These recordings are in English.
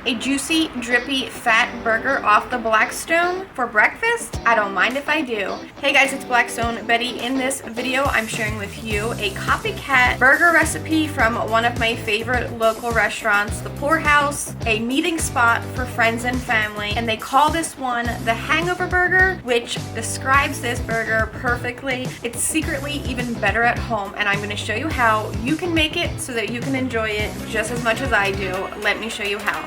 A juicy, drippy, fat burger off the Blackstone for breakfast? I don't mind if I do. Hey guys, it's Blackstone Betty. In this video, I'm sharing with you a copycat burger recipe from one of my favorite local restaurants, the Poorhouse, a meeting spot for friends and family, and they call this one the Hangover Burger, which describes this burger perfectly. It's secretly even better at home, and I'm going to show you how you can make it so that you can enjoy it just as much as I do. Let me show you how.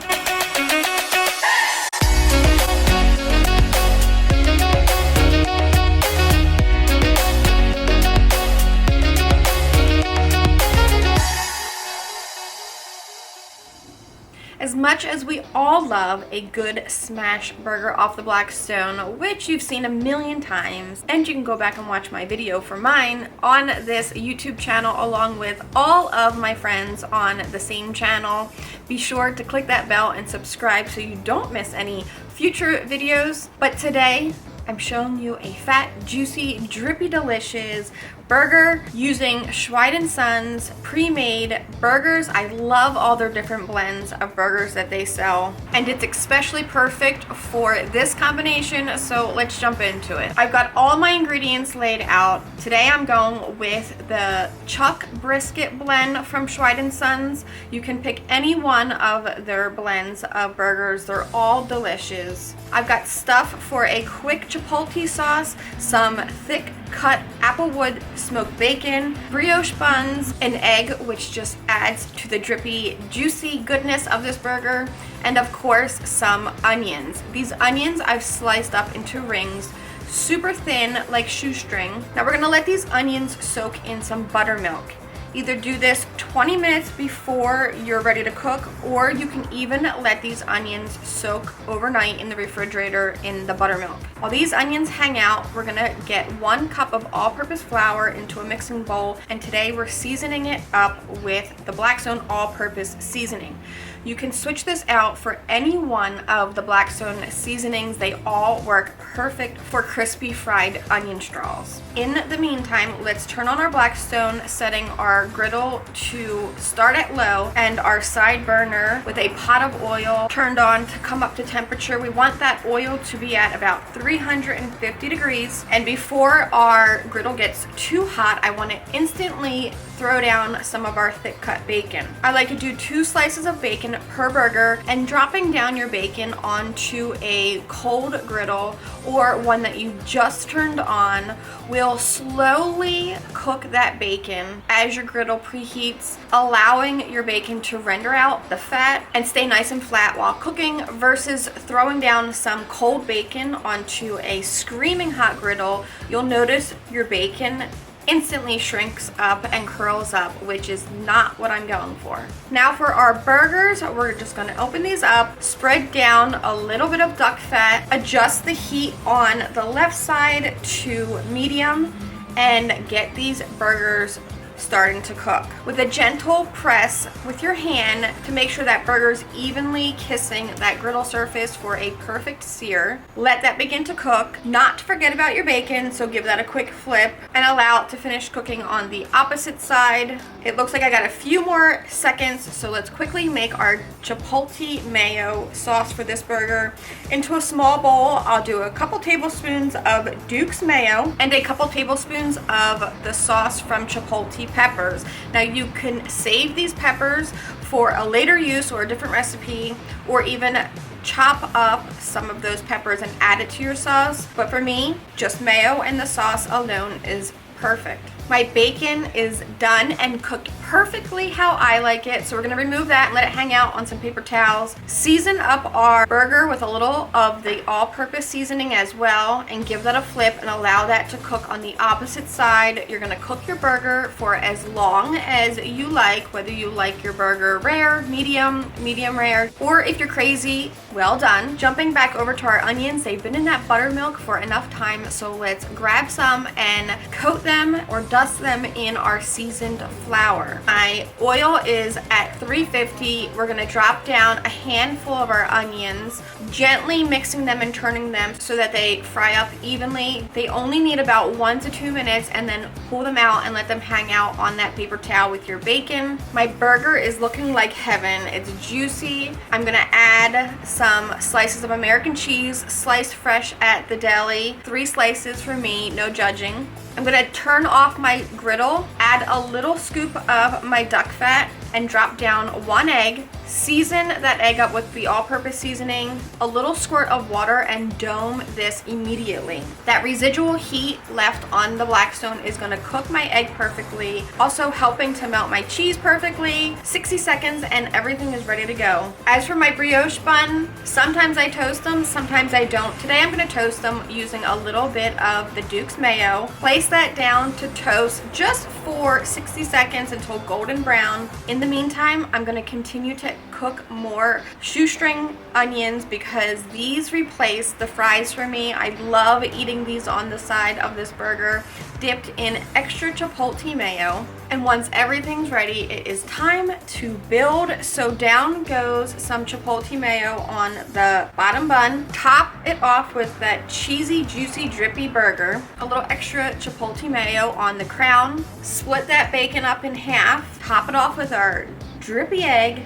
As much as we all love a good smash burger off the Blackstone, which you've seen a million times, and you can go back and watch my video for mine on this YouTube channel along with all of my friends on the same channel. Be sure to click that bell and subscribe so you don't miss any future videos. But today, I'm showing you a fat, juicy, drippy, delicious burger using Schweid & Sons pre-made burgers. I love all their different blends of burgers that they sell, and it's especially perfect for this combination, so let's jump into it. I've got all my ingredients laid out. Today I'm going with the chuck brisket blend from Schweid & Sons. You can pick any one of their blends of burgers. They're all delicious. I've got stuff for a quick Chipotle sauce, some thick cut applewood smoked bacon, brioche buns, an egg, which just adds to the drippy, juicy goodness of this burger, and of course some onions. These onions I've sliced up into rings, super thin like shoestring. Now we're gonna let these onions soak in some buttermilk. Either do this 20 minutes before you're ready to cook, or you can even let these onions soak overnight in the refrigerator in the buttermilk. While these onions hang out, we're gonna get 1 cup of all-purpose flour into a mixing bowl, and today we're seasoning it up with the Blackstone all-purpose seasoning. You can switch this out for any one of the Blackstone seasonings. They all work perfect for crispy fried onion straws. In the meantime, let's turn on our Blackstone, setting our griddle to start at low and our side burner with a pot of oil turned on to come up to temperature. We want that oil to be at about 350 degrees. And before our griddle gets too hot, I want to instantly throw down some of our thick cut bacon. I like to do 2 slices of bacon per burger, and dropping down your bacon onto a cold griddle or one that you just turned on will slowly cook that bacon as your griddle preheats, allowing your bacon to render out the fat and stay nice and flat while cooking, versus throwing down some cold bacon onto a screaming hot griddle. You'll notice your bacon instantly shrinks up and curls up, which is not what I'm going for. Now for our burgers, we're just going to open these up, spread down a little bit of duck fat, adjust the heat on the left side to medium, and get these burgers starting to cook. With a gentle press with your hand to make sure that burger's evenly kissing that griddle surface for a perfect sear. Let that begin to cook. Not to forget about your bacon, so give that a quick flip and allow it to finish cooking on the opposite side. It looks like I got a few more seconds, so let's quickly make our Chipotle mayo sauce for this burger. Into a small bowl, I'll do a couple tablespoons of Duke's mayo and a couple tablespoons of the sauce from Chipotle peppers. Now you can save these peppers for a later use or a different recipe, or even chop up some of those peppers and add it to your sauce. But for me, just mayo and the sauce alone is perfect. My bacon is done and cooked perfectly how I like it, so we're gonna remove that and let it hang out on some paper towels. Season up our burger with a little of the all-purpose seasoning as well, and give that a flip and allow that to cook on the opposite side. You're gonna cook your burger for as long as you like, whether you like your burger rare, medium rare, or if you're crazy, well done. Jumping back over to our onions, they've been in that buttermilk for enough time, so let's grab some and coat them or dust them in our seasoned flour. burger. My oil is at 350. We're gonna drop down a handful of our onions, gently mixing them and turning them so that they fry up evenly. They only need about 1 to 2 minutes, and then pull them out and let them hang out on that paper towel with your bacon. My burger is looking like heaven. It's juicy. I'm gonna add some slices of American cheese, sliced fresh at the deli. 3 slices for me, no judging. I'm gonna turn off my griddle, add a little scoop of my duck fat, and drop down 1 egg. Season that egg up with the all-purpose seasoning, a little squirt of water, and dome this immediately. That residual heat left on the Blackstone is gonna cook my egg perfectly, also helping to melt my cheese perfectly. 60 seconds and everything is ready to go. As for my brioche bun, sometimes I toast them, sometimes I don't. Today I'm gonna toast them using a little bit of the Duke's Mayo. Place that down to toast just for 60 seconds until golden brown. In the meantime, I'm gonna continue to cook more shoestring onions because these replace the fries for me. I love eating these on the side of this burger, dipped in extra Chipotle mayo. And once everything's ready, it is time to build. So down goes some Chipotle mayo on the bottom bun. Top it off with that cheesy, juicy, drippy burger. A little extra Chipotle mayo on the crown. Split that bacon up in half. Top it off with our drippy egg.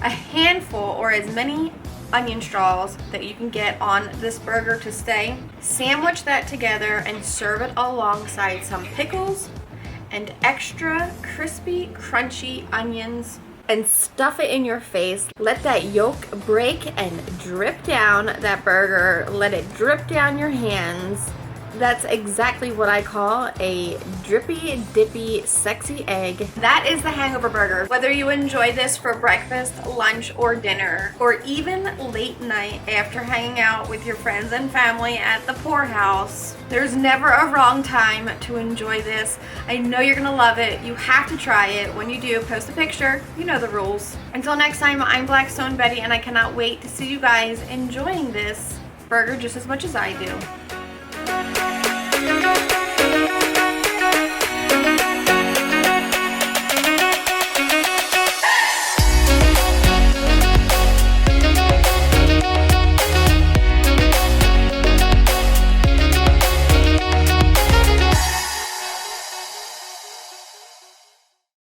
A handful or as many onion straws that you can get on this burger to stay. Sandwich that together and serve it alongside some pickles and extra crispy, crunchy onions, and stuff it in your face. Let that yolk break and drip down that burger. Let it drip down your hands. That's exactly what I call a drippy, dippy, sexy egg. That is the Hangover Burger. Whether you enjoy this for breakfast, lunch, or dinner, or even late night after hanging out with your friends and family at the poorhouse, there's never a wrong time to enjoy this. I know you're gonna love it. You have to try it. When you do, post a picture. You know the rules. Until next time, I'm Blackstone Betty, and I cannot wait to see you guys enjoying this burger just as much as I do.